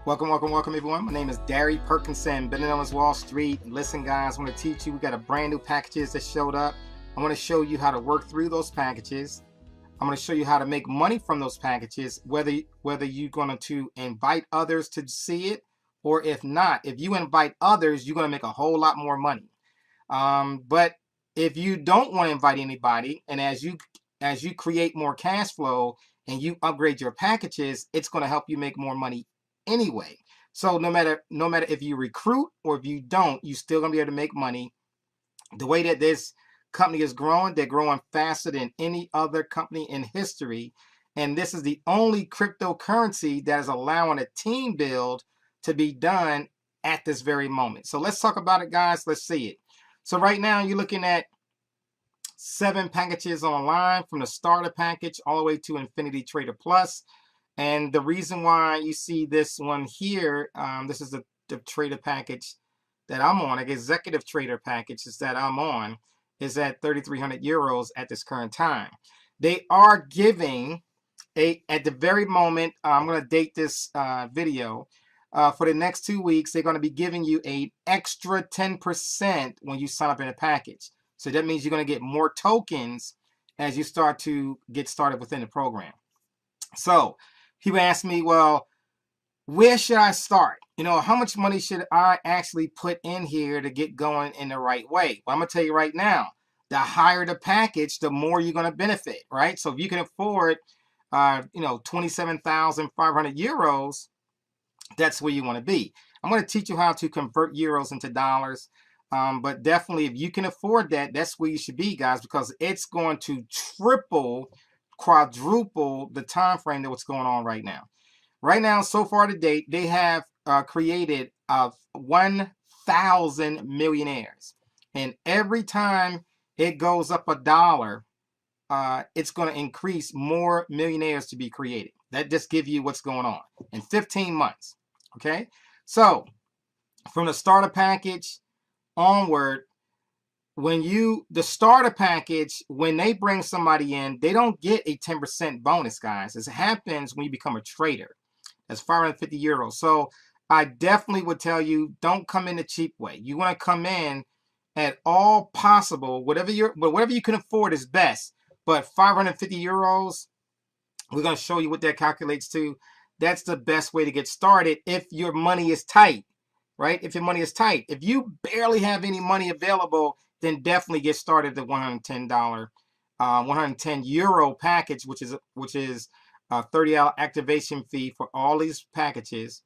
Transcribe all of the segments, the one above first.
Welcome everyone. My name is Derry Perkinson, better known as Wall Street. Listen guys, I want to teach you, we got a brand new packages that showed up. I want to show you how to work through those packages. I'm going to show you how to make money from those packages, whether you're going to invite others to see it, or if not, if you invite others, you're going to make a whole lot more money. But if you don't want to invite anybody, and as you create more cash flow and you upgrade your packages, it's going to help you make more money anyway. So no matter if you recruit or if you don't, you're still going to be able to make money. The way that this company is growing, they're growing faster than any other company in history. And this is the only cryptocurrency that is allowing a team build to be done at this very moment. So let's talk about it, guys. Let's see it. So right now you're looking at 7 packages online, from the starter package all the way to Infinity Trader Plus. And the reason why you see this one here, this is the trader package that I'm on, like executive trader package is that I'm on, is at 3,300 euros at this current time. They are giving at the very moment, I'm going to date this video, for the next 2 weeks, they're going to be giving you an extra 10% when you sign up in a package. So that means you're going to get more tokens as you start to get started within the program. So people ask me, well, where should I start? You know, how much money should I actually put in here to get going in the right way? Well, I'm going to tell you right now, the higher the package, the more you're going to benefit, right? So if you can afford, 27,500 euros, that's where you want to be. I'm going to teach you how to convert euros into dollars. But definitely, if you can afford that, that's where you should be, guys, because it's going to triple, quadruple the time frame that what's going on right now. Right now, so far to date, they have created 1,000 millionaires. And every time it goes up $1, it's going to increase more millionaires to be created. That just gives you what's going on in 15 months. Okay, so from the starter package onward, the starter package, when they bring somebody in, they don't get a 10% bonus, guys. This happens when you become a trader. That's 550 euros. So I definitely would tell you, don't come in the cheap way. You want to come in at all possible, whatever you can afford is best. But 550 euros, we're going to show you what that calculates to. That's the best way to get started if your money is tight, right? If your money is tight. If you barely have any money available, then definitely get started at the $110, 110 euro package, which is a $30 activation fee for all these packages.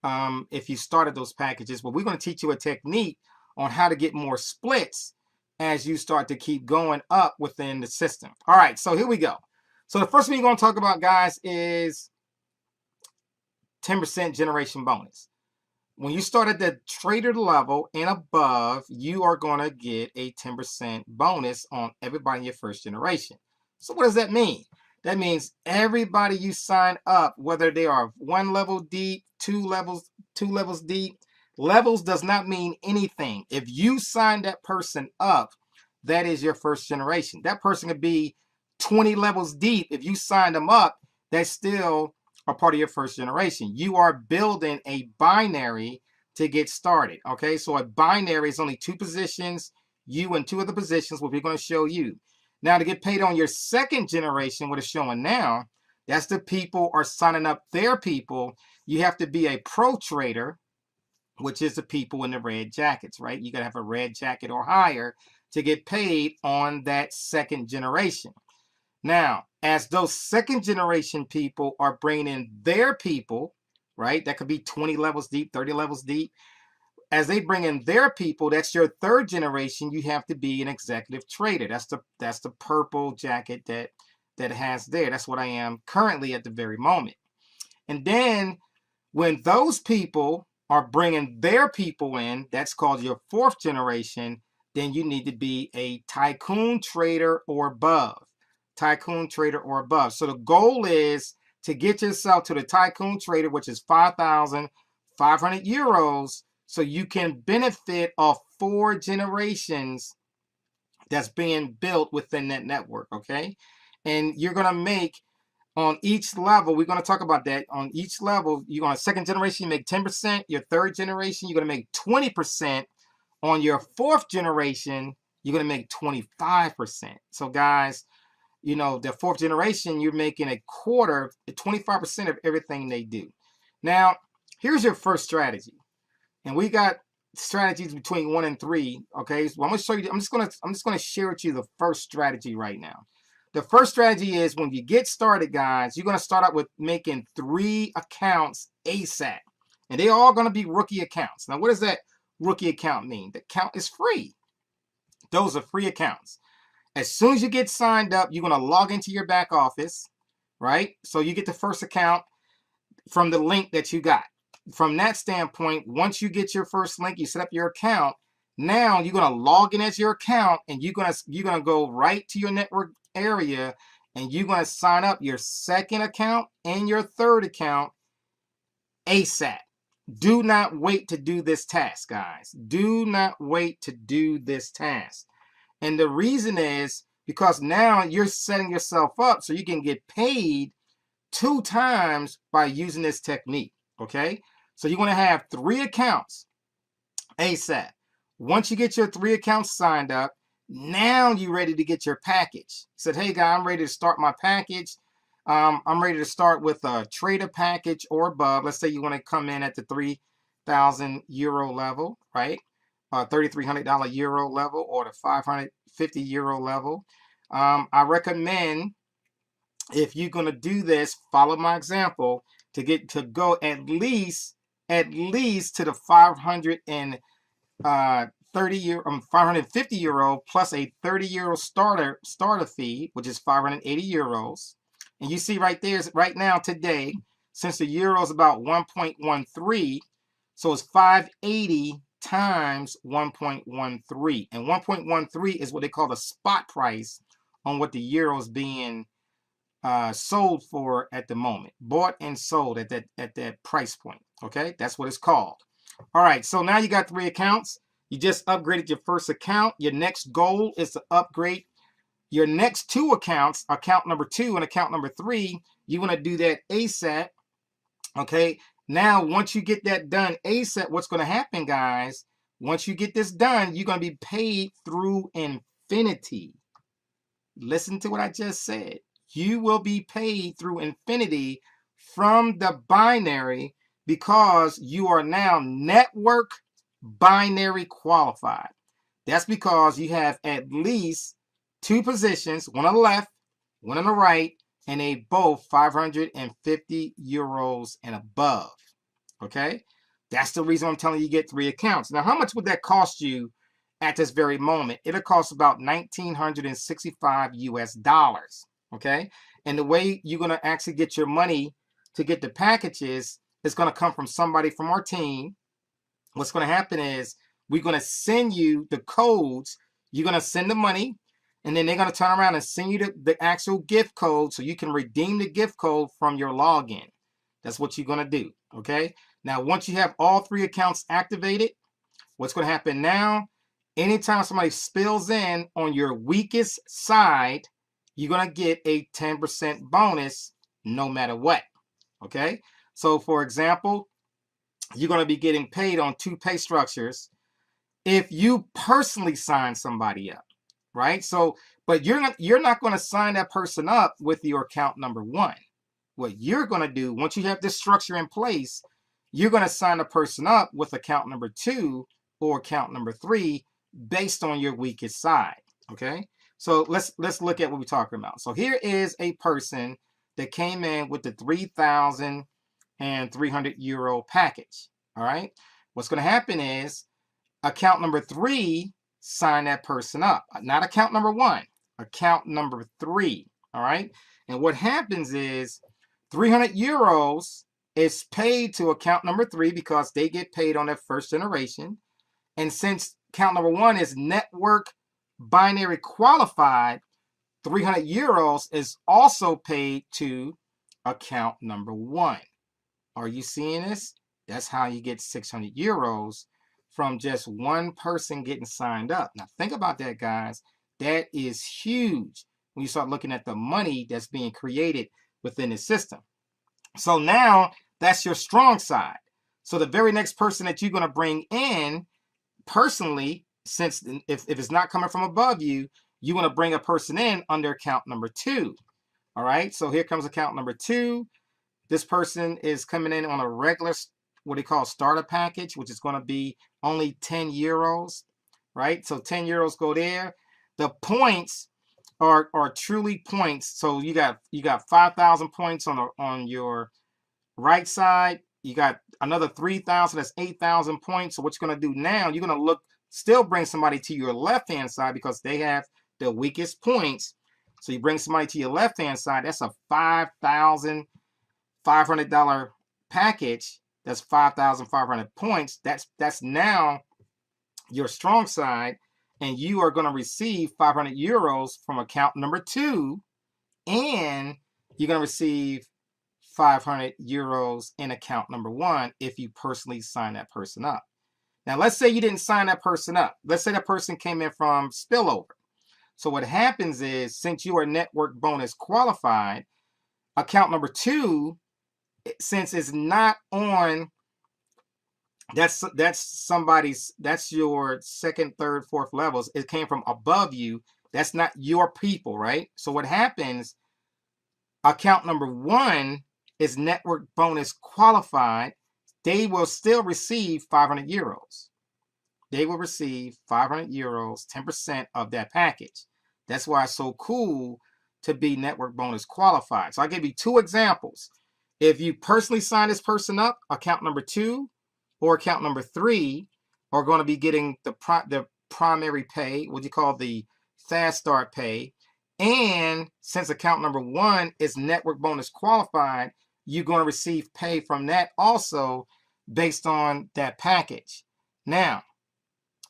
If you started those packages, but we're going to teach you a technique on how to get more splits as you start to keep going up within the system. All right, so here we go. So the first thing we're going to talk about, guys, is 10% generation bonus. When you start at the trader level and above, you are going to get a 10% bonus on everybody in your first generation. So what does that mean? That means everybody you sign up, whether they are 1 level deep, 2 levels deep, levels does not mean anything. If you sign that person up, that is your first generation. That person could be 20 levels deep. If you sign them up, that's still a part of your first generation. You are building a binary to get started. Okay, so a binary is only 2 positions, you and 2 other positions, what we're going to show you. Now, to get paid on your second generation, what it's showing now, that's the people are signing up their people. You have to be a pro trader, which is the people in the red jackets, right? You got to have a red jacket or higher to get paid on that second generation. Now, as those second generation people are bringing in their people, right? That could be 20 levels deep, 30 levels deep. As they bring in their people, that's your third generation. You have to be an executive trader. That's the purple jacket that has there. That's what I am currently at the very moment. And then when those people are bringing their people in, that's called your fourth generation. Then you need to be a tycoon trader or above. Tycoon trader or above. So the goal is to get yourself to the tycoon trader, which is 5,500 euros, so you can benefit off 4 generations that's being built within that network, okay? And you're going to make On each level, we're going to talk about that. On each level, you're going to second generation, you make 10%. Your third generation, you're going to make 20%. On your fourth generation, you're going to make 25%. So guys, you know, the fourth generation, you're making a quarter, 25% of everything they do. Now, here's your first strategy. And we got strategies between 1 and 3. Okay, so I'm gonna show you. I'm just gonna share with you the first strategy right now. The first strategy is when you get started, guys, you're gonna start out with making 3 accounts ASAP, and they're all gonna be rookie accounts. Now, what does that rookie account mean? The account is free. Those are free accounts. As soon as you get signed up, you're gonna log into your back office, right? So you get the first account from the link that you got. From that standpoint, once you get your first link, you set up your account. Now you're gonna log in as your account, and you're gonna go right to your network area, and you're gonna sign up your second account and your third account ASAP. Do not wait to do this task, guys. Do not wait to do this task. And the reason is because now you're setting yourself up so you can get paid 2 times by using this technique. Okay, so you're going to have 3 accounts ASAP. Once you get your 3 accounts signed up, now you're ready to get your package. You said, hey guy, I'm ready to start my package. I'm ready to start with a trader package or above. Let's say you want to come in at the 3,000 euro level, right? $3,300 euro level, or the 550 euro level. I recommend, if you're going to do this, follow my example to go at least to the 550 euro plus a 30 euro starter fee, which is 580 euros. And you see right there, right now today, since the euro is about 1.13, so it's 580 times 1.13, and 1.13 is what they call the spot price on what the euro is being sold for at the moment, bought and sold at that price point. Okay, that's what it's called. All right, so now you got 3 accounts. You just upgraded your first account. Your next goal is to upgrade your next 2 accounts, account number 2 and account number 3. You want to do that ASAP. Okay, now once you get that done ASAP, what's going to happen, guys? Once you get this done, you're going to be paid through infinity. Listen to what I just said. You will be paid through infinity from the binary, because you are now network binary qualified. That's because you have at least 2 positions, one on the left, one on the right, and they both 550 euros and above. Okay, that's the reason I'm telling you get 3 accounts. Now, how much would that cost you at this very moment? It'll cost about 1,965 US dollars. Okay, and the way you're going to actually get your money to get the packages is going to come from somebody from our team. What's going to happen is we're going to send you the codes. You're going to send the money, and then they're going to turn around and send you the actual gift code so you can redeem the gift code from your login. That's what you're going to do. Okay, now once you have all 3 accounts activated, what's going to happen now, anytime somebody spills in on your weakest side, you're going to get a 10% bonus no matter what. Okay, so for example, you're going to be getting paid on 2 pay structures if you personally sign somebody up, right? So, but you're not going to sign that person up with your account number 1. What you're going to do, once you have this structure in place, you're going to sign a person up with account number 2 or account number 3 based on your weakest side. Okay, so let's look at what we're talking about. So here is a person that came in with the 3,300 euro package. All right, what's going to happen is account number 3 sign that person up, not account number 1, account number 3. All right, and what happens is 300 euros is paid to account number 3 because they get paid on their first generation. And since account number 1 is network binary qualified, 300 euros is also paid to account number 1. Are you seeing this? That's how you get 600 euros from just one person getting signed up. Now think about that, guys. That is huge when you start looking at the money that's being created within the system. So now that's your strong side. So the very next person that you're going to bring in personally, since if it's not coming from above you, you want to bring a person in under account number 2. All right, so here comes account number 2. This person is coming in on a regular, what they call starter package, which is going to be only 10 euros, right? So 10 euros go there. The points are truly points. So you got 5,000 points on your right side. You got another 3,000. That's 8,000 points. So what you're going to do now, you're going to still bring somebody to your left hand side because they have the weakest points. So you bring somebody to your left hand side. That's a $5,500 package. That's 5,500 points. That's now your strong side, and you are going to receive 500 euros from account number 2, and you're going to receive 500 euros in account number 1 if you personally sign that person up. Now, let's say you didn't sign that person up. Let's say that person came in from spillover. So what happens is, since you are network bonus qualified, account number 2, since it's not on, that's your second, third, fourth levels. It came from above you. That's not your people, right? So what happens, account number 1 is network bonus qualified. They will still receive 500 euros. They will receive 500 euros, 10% of that package. That's why it's so cool to be network bonus qualified. So I'll give you 2 examples. If you personally sign this person up, account number 2 or account number 3 are going to be getting the primary pay, what you call the fast start pay. And since account number 1 is network bonus qualified, you're going to receive pay from that also based on that package. Now,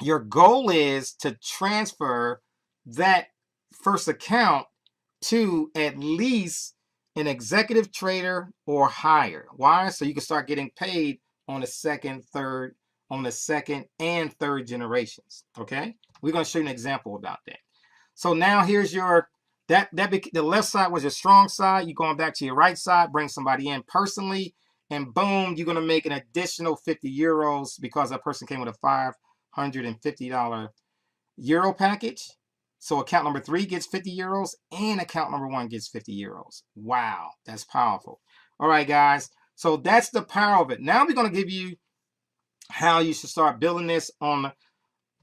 your goal is to transfer that first account to at least an executive trader or higher. Why? So you can start getting paid on the second and third generations. Okay, we're going to show you an example about that. So now here's your the left side was your strong side. You're going back to your right side, bring somebody in personally, and boom, you're going to make an additional 50 euros because that person came with a $550 euro package. So account number 3 gets 50 euros and account number 1 gets 50 euros. Wow, that's powerful. All right, guys. So that's the power of it. Now we're going to give you how you should start building this on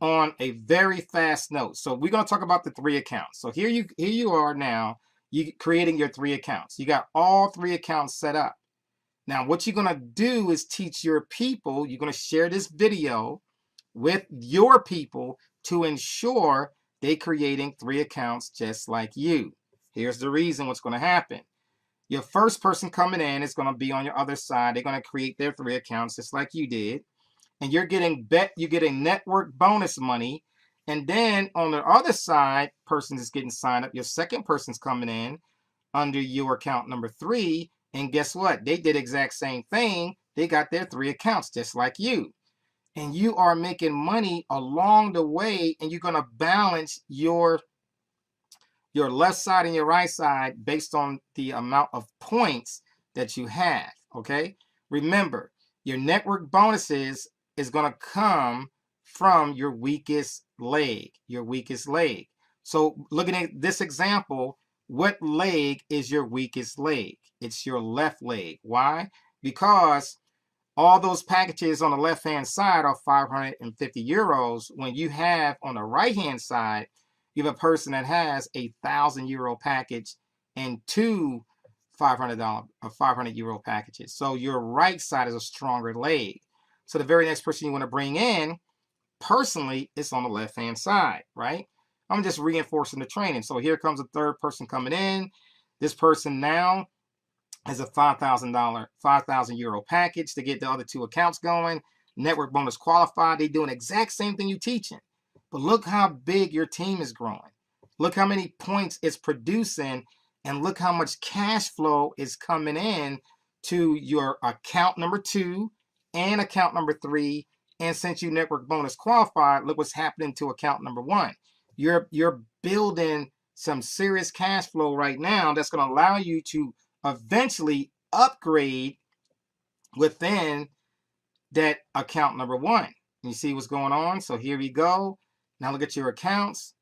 a very fast note. So we're going to talk about the 3 accounts. So here you are now, you creating your 3 accounts. You got all 3 accounts set up. Now what you're going to do is teach your people, you're going to share this video with your people to ensure they're creating 3 accounts just like you. Here's the reason what's going to happen. Your first person coming in is going to be on your other side. They're going to create their 3 accounts just like you did. And you're getting network bonus money. And then on the other side, person is getting signed up. Your second person's coming in under your account number 3. And guess what? They did exact same thing. They got their 3 accounts just like you. And you are making money along the way, and you're going to balance your left side and your right side based on the amount of points that you have. Okay, remember, your network bonuses is going to come from your weakest leg. So looking at this example, what leg is your weakest leg? It's your left leg. Why? Because all those packages on the left hand side are 550 euros. When you have on the right hand side, you have a person that has a 1,000 euro package and 2 500 euro packages. So your right side is a stronger leg. So the very next person you want to bring in personally is on the left hand side, right? I'm just reinforcing the training. So here comes a third person coming in. This person now has a $5,000 euro package to get the other 2 accounts going. Network bonus qualified. They're doing the exact same thing you're teaching. But look how big your team is growing. Look how many points it's producing, and look how much cash flow is coming in to your account number 2 and account number 3. And since you network bonus qualified, look what's happening to account number 1. You're building some serious cash flow right now that's going to allow you to eventually upgrade within that account number one. You see what's going on? So here we go. Now look at your accounts.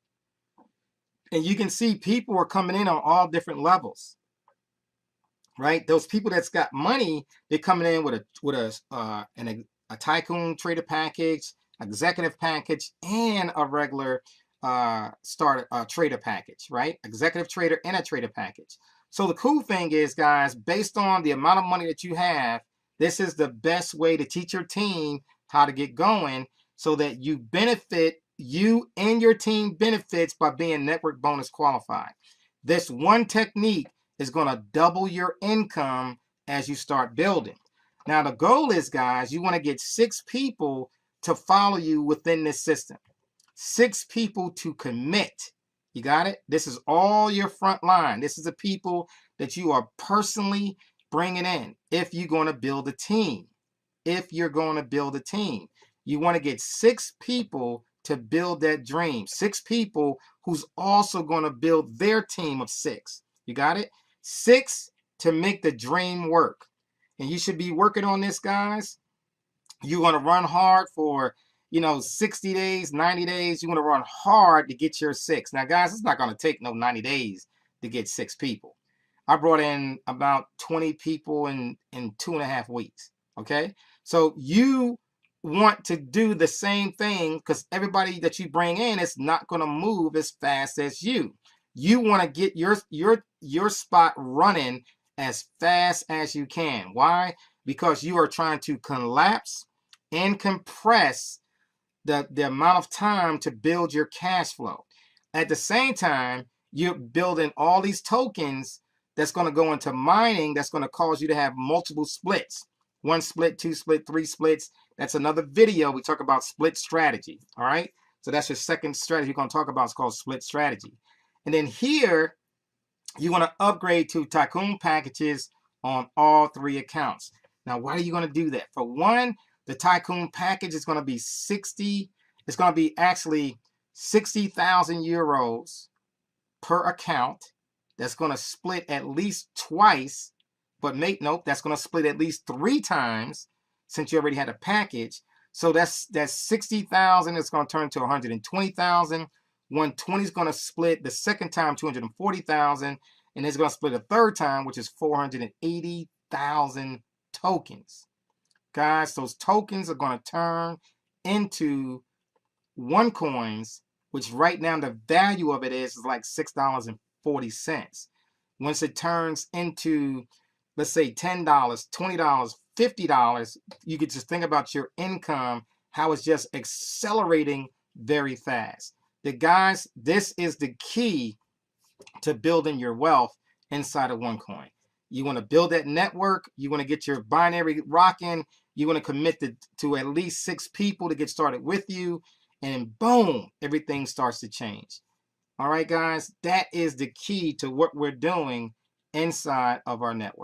And you can see people are coming in on all different levels, right? Those people that's got money, they're coming in with a tycoon trader package, executive package, and a regular starter trader package, right? Executive trader and a trader package. So the cool thing is, guys, based on the amount of money that you have, this is the best way to teach your team how to get going so that you and your team benefits by being network bonus qualified. This one technique is going to double your income as you start building. Now, the goal is, guys, you want to get 6 people to follow you within this system. 6 people to commit. You got it? This is all your front line. This is the people that you are personally bringing in if you're going to build a team. If you're going to build a team, you want to get 6 people to build that dream. 6 people who's also going to build their team of 6. You got it? 6 to make the dream work. And you should be working on this, guys. You're going to run hard for, 60 days, 90 days. You're going to run hard to get your 6. Now, guys, it's not going to take no 90 days to get 6 people. I brought in about 20 people in 2.5 weeks. Okay? So you want to do the same thing because everybody that you bring in is not going to move as fast as you. You want to get your spot running as fast as you can. Why? Because you are trying to collapse and compress the amount of time to build your cash flow. At the same time, you're building all these tokens that's going to go into mining that's going to cause you to have multiple splits. 1 split, 2 split, 3 splits. That's another video. We talk about split strategy. All right. So that's your second strategy we're going to talk about. It's called split strategy. And then here, you want to upgrade to tycoon packages on all 3 accounts. Now, why are you going to do that? For one, the tycoon package is going to be 60. It's going to be actually 60,000 euros per account. That's going to split at least twice. But make note, that's going to split at least 3 times since you already had a package. So that's 60,000. It's going to turn to 120,000. 120 is going to split the second time 240,000, and it's going to split a third time, which is 480,000 tokens. Guys, those tokens are going to turn into OneCoins, which right now the value of it is like $6.40. Once it turns into, let's say, $10, $20, $50, you could just think about your income, how it's just accelerating very fast. Guys, this is the key to building your wealth inside of OneCoin. You want to build that network. You want to get your binary rocking. You want to commit to at least 6 people to get started with you. And boom, everything starts to change. All right, guys, that is the key to what we're doing inside of our network.